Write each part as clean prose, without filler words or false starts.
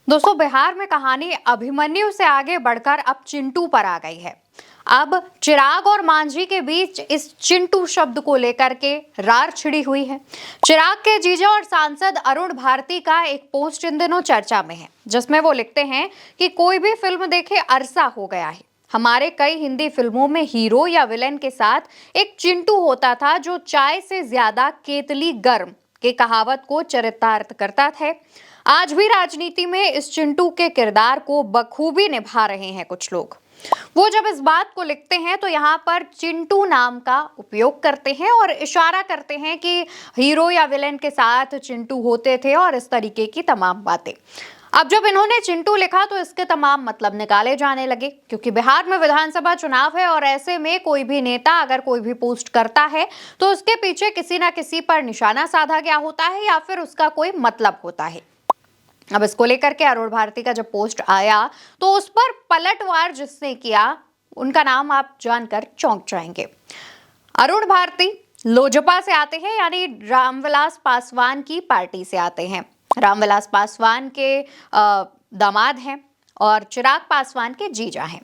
दोस्तों, बिहार में कहानी अभिमन्यु से आगे बढ़कर अब चिंटू पर आ गई है। अब चिराग और मांझी के बीच इस चिंटू शब्द को लेकर के रार छिड़ी हुई है। चिराग के जीजा और सांसद अरुण भारती का एक पोस्ट इन दिनों चर्चा में है, जिसमें वो लिखते हैं कि कोई भी फिल्म देखे अरसा हो गया है। हमारे कई हिंदी फिल्मों में हीरो या विलेन के साथ एक चिंटू होता था जो चाय से ज्यादा केतली गर्म के कहावत को चरितार्थ करता था। आज भी राजनीति में इस चिंटू के किरदार को बखूबी निभा रहे हैं कुछ लोग। वो जब इस बात को लिखते हैं तो यहाँ पर चिंटू नाम का उपयोग करते हैं और इशारा करते हैं कि हीरो या विलेन के साथ चिंटू होते थे और इस तरीके की तमाम बातें। अब जब इन्होंने चिंटू लिखा तो इसके तमाम मतलब निकाले जाने लगे, क्योंकि बिहार में विधानसभा चुनाव है और ऐसे में कोई भी नेता अगर कोई भी पोस्ट करता है तो उसके पीछे किसी ना किसी पर निशाना साधा गया होता है या फिर उसका कोई मतलब होता है। अब इसको लेकर के अरुण भारती का जब पोस्ट आया तो उस पर पलटवार जिसने किया उनका नाम आप जानकर चौंक जाएंगे। अरुण भारती लोजपा से आते हैं, यानी रामविलास पासवान की पार्टी से आते हैं। रामविलास पासवान के दामाद हैं और चिराग पासवान के जीजा हैं।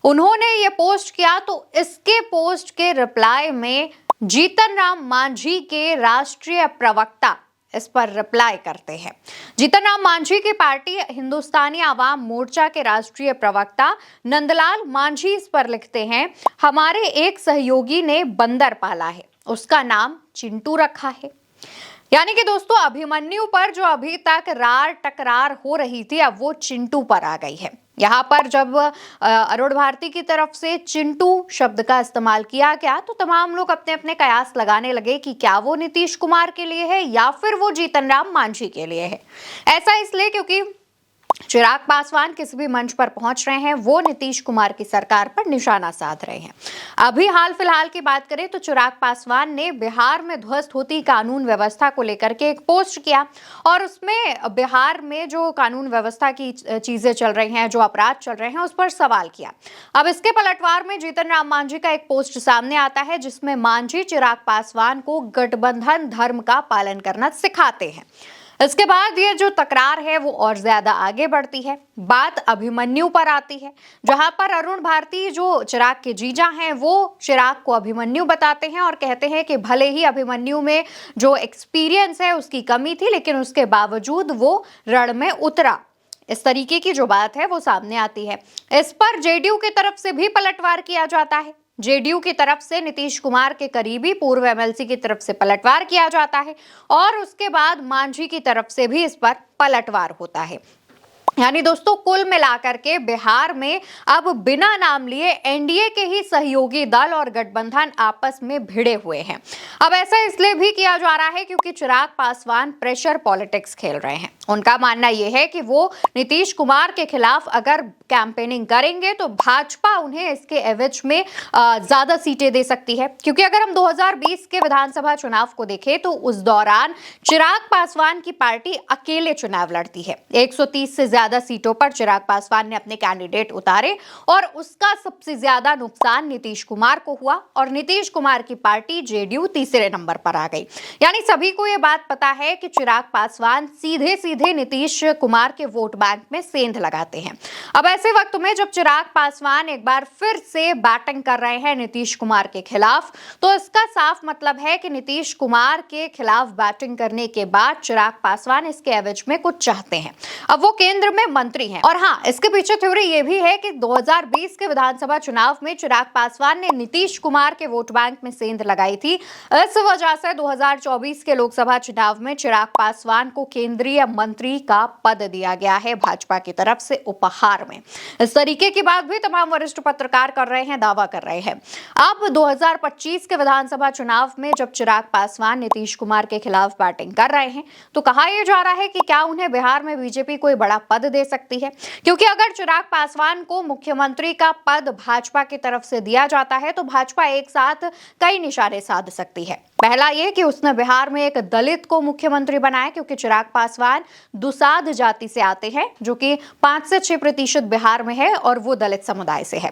उन्होंने ये पोस्ट किया तो इसके पोस्ट के रिप्लाई में जीतन राम मांझी के राष्ट्रीय प्रवक्ता इस पर रिप्लाई करते हैं। जीतन राम मांझी की पार्टी हिंदुस्तानी आवाम मोर्चा के राष्ट्रीय प्रवक्ता नंदलाल मांझी इस पर लिखते हैं, हमारे एक सहयोगी ने बंदर पाला है, उसका नाम चिंटू रखा है। यानी कि दोस्तों, अभिमन्यु पर जो अभी तक रार टकरार हो रही थी अब वो चिंटू पर आ गई है। यहाँ पर जब अरुण भारती की तरफ से चिंटू शब्द का इस्तेमाल किया गया तो तमाम लोग अपने अपने कयास लगाने लगे कि क्या वो नीतीश कुमार के लिए है या फिर वो जीतन राम मांझी के लिए है। ऐसा इसलिए क्योंकि चिराग पासवान किसी भी मंच पर पहुंच रहे हैं वो नीतीश कुमार की सरकार पर निशाना साध रहे हैं। अभी हाल फिलहाल की बात करें तो चिराग पासवान ने बिहार में ध्वस्त होती कानून व्यवस्था को लेकर के एक पोस्ट किया और उसमें बिहार में जो कानून व्यवस्था की चीजें चल रही हैं, जो अपराध चल रहे हैं, उस पर सवाल किया। अब इसके पलटवार में जीतन राम मांझी का एक पोस्ट सामने आता है जिसमें मांझी चिराग पासवान को गठबंधन धर्म का पालन करना सिखाते हैं। इसके बाद ये जो तकरार है वो और ज्यादा आगे बढ़ती है। बात अभिमन्यु पर आती है, जहां पर अरुण भारती जो चिराग के जीजा हैं वो चिराग को अभिमन्यु बताते हैं और कहते हैं कि भले ही अभिमन्यु में जो एक्सपीरियंस है उसकी कमी थी, लेकिन उसके बावजूद वो रण में उतरा। इस तरीके की जो बात है वो सामने आती है। इस पर जेडीयू की तरफ से भी पलटवार किया जाता है। जेडीयू की तरफ से नीतीश कुमार के करीबी पूर्व एमएलसी की तरफ से पलटवार किया जाता है और उसके बाद मांझी की तरफ से भी इस पर पलटवार होता है। यानी दोस्तों, कुल मिलाकर के बिहार में अब बिना नाम लिए एनडीए के ही सहयोगी दल और गठबंधन आपस में भिड़े हुए हैं। अब ऐसा इसलिए भी किया जा रहा है क्योंकि चिराग पासवान प्रेशर पॉलिटिक्स खेल रहे हैं। उनका मानना यह है कि वो नीतीश कुमार के खिलाफ अगर कैंपेनिंग करेंगे तो भाजपा उन्हें इसके एवज में ज्यादा सीटें दे सकती है, क्योंकि अगर हम 2020 के विधानसभा चुनाव को देखें तो उस दौरान चिराग पासवान की पार्टी अकेले चुनाव लड़ती है। 130 से ज्यादा सीटों पर चिराग पासवान ने अपने कैंडिडेट उतारे और उसका सबसे ज्यादा नुकसान नीतीश कुमार को हुआ और नीतीश कुमार की पार्टी जेडीयू तीसरे नंबर पर आ गई। यानी सभी को यह बात पता है कि चिराग पासवान सीधे सीधे नीतीश कुमार के वोट बैंक में सेंध लगाते हैं। अब ऐसे वक्त में जब चिराग पासवान एक बार फिर से बैटिंग कर रहे हैं नीतीश कुमार के खिलाफ, तो इसका साफ मतलब है कि नीतीश कुमार के खिलाफ बैटिंग करने के बाद चिराग पासवान इसके एवज में कुछ चाहते हैं। अब वो केंद्र में मंत्री हैं और हाँ, इसके पीछे थ्योरी ये भी है कि 2020 के विधानसभा चुनाव में चिराग पासवान ने नीतीश कुमार के वोट बैंक में सेंध लगाई थी। इस वजह से 2024 के लोकसभा चुनाव में चिराग पासवान को केंद्रीय मंत्री का पद दिया गया है भाजपा की तरफ से उपहार में। इस तरीके की बात भी तमाम वरिष्ठ पत्रकार कर रहे हैं, दावा कर रहे हैं। अब 2025 के विधानसभा चुनाव में जब चिराग पासवान नीतीश कुमार के खिलाफ बैटिंग कर रहे हैं तो कहा यह जा रहा है कि क्या उन्हें बिहार में बीजेपी कोई बड़ा पद दे सकती है, क्योंकि अगर चिराग पासवान को मुख्यमंत्री का पद भाजपा की तरफ से दिया जाता है तो भाजपा एक साथ कई निशाने साध सकती है। पहला ये कि उसने बिहार में एक दलित को मुख्यमंत्री बनाया, क्योंकि चिराग पासवान दुसाध जाति से आते हैं जो कि 5 से 6% बिहार में है और वो दलित समुदाय से है।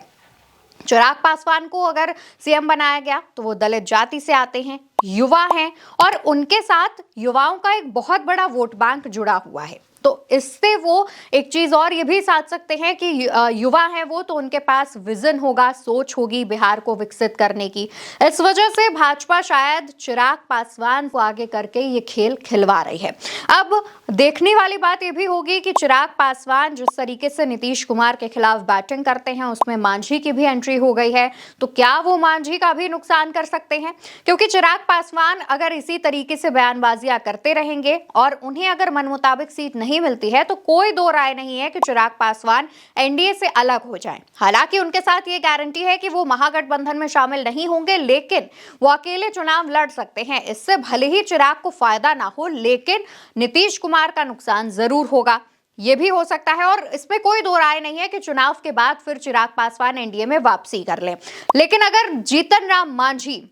चिराग पासवान को अगर सीएम बनाया गया तो वो दलित जाति से आते हैं, युवा हैं और उनके साथ युवाओं का एक बहुत बड़ा वोट बैंक जुड़ा हुआ है। तो इससे वो एक चीज और ये भी साध सकते हैं कि युवा है वो, तो उनके पास विजन होगा, सोच होगी बिहार को विकसित करने की। इस वजह से भाजपा शायद चिराग पासवान को आगे करके ये खेल खिलवा रही है। अब देखने वाली बात ये भी होगी कि चिराग पासवान जिस तरीके से नीतीश कुमार के खिलाफ बैटिंग करते हैं, उसमें मांझी की भी एंट्री हो गई है, तो क्या वो मांझी का भी नुकसान कर सकते हैं? क्योंकि चिराग पासवान अगर इसी तरीके से बयानबाजियां करते रहेंगे और उन्हें अगर मन मुताबिक सीट नहीं मिलती है, तो कोई दो राय नहीं है कि चिराग पासवान एनडीए से अलग हो जाएं। हालांकि उनके साथ ये गारंटी है कि वो महागठबंधन में शामिल नहीं होंगे, लेकिन वो अकेले चुनाव लड़ सकते हैं। इससे भले ही चिराग को फायदा ना हो, लेकिन नीतीश कुमार का नुकसान जरूर होगा। ये भी हो सकता है और इसमें कोई दो राय नहीं है कि चुनाव के बाद फिर चिराग पासवान एनडीए में वापसी कर लें। लेकिन अगर जीतन राम मांझी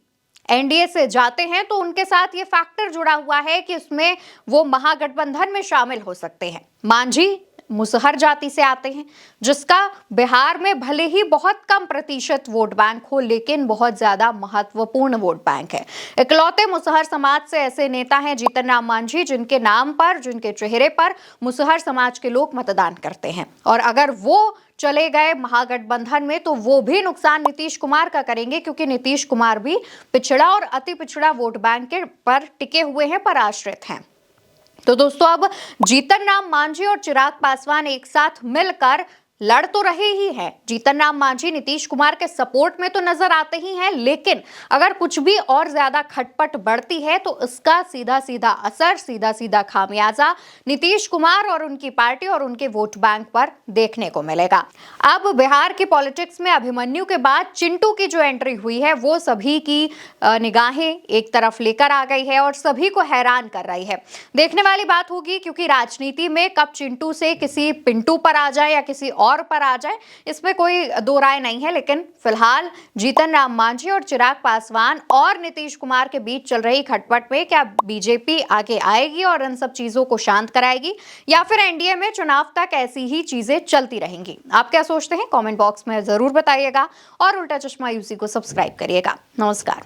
एनडीए से जाते हैं तो उनके साथ ये फैक्टर जुड़ा हुआ है कि उसमें वो महागठबंधन में शामिल हो सकते हैं। मांझी मुसहर जाति से आते हैं, जिसका बिहार में भले ही बहुत कम प्रतिशत वोट बैंक हो, लेकिन बहुत ज्यादा महत्वपूर्ण वोट बैंक है। इकलौते मुसहर समाज से ऐसे नेता हैं जीतन राम मांझी, जिनके नाम पर, जिनके चेहरे पर मुसहर समाज के लोग मतदान करते हैं। और अगर वो चले गए महागठबंधन में तो वो भी नुकसान नीतीश कुमार का करेंगे, क्योंकि नीतीश कुमार भी पिछड़ा और अति पिछड़ा वोट बैंक के पर टिके हुए हैं, पर आश्रित हैं। तो दोस्तों, अब जीतन राम मांझी और चिराग पासवान एक साथ मिलकर लड़ तो रहे ही हैं। जीतन राम मांझी नीतीश कुमार के सपोर्ट में तो नजर आते ही हैं, लेकिन अगर कुछ भी और ज्यादा खटपट बढ़ती है तो इसका सीधा सीधा असर, सीधा सीधा खामियाजा नीतीश कुमार और उनकी पार्टी और उनके वोट बैंक पर देखने को मिलेगा। अब बिहार की पॉलिटिक्स में अभिमन्यु के बाद चिंटू की जो एंट्री हुई है वो सभी की निगाहें एक तरफ लेकर आ गई है और सभी को हैरान कर रही है। देखने वाली बात होगी, क्योंकि राजनीति में कब चिंटू से किसी पिंटू पर आ जाए या किसी और पर आ जाए, इसमें कोई दो राय नहीं है। लेकिन फिलहाल जीतन राम मांझी और चिराग पासवान और नीतीश कुमार के बीच चल रही खटपट में क्या बीजेपी आगे आएगी और इन सब चीजों को शांत कराएगी, या फिर एनडीए में चुनाव तक ऐसी ही चीजें चलती रहेंगी? आप क्या सोचते हैं? कमेंट बॉक्स में जरूर बताइएगा और उल्टा चश्मा यूसी को सब्सक्राइब करिएगा। नमस्कार।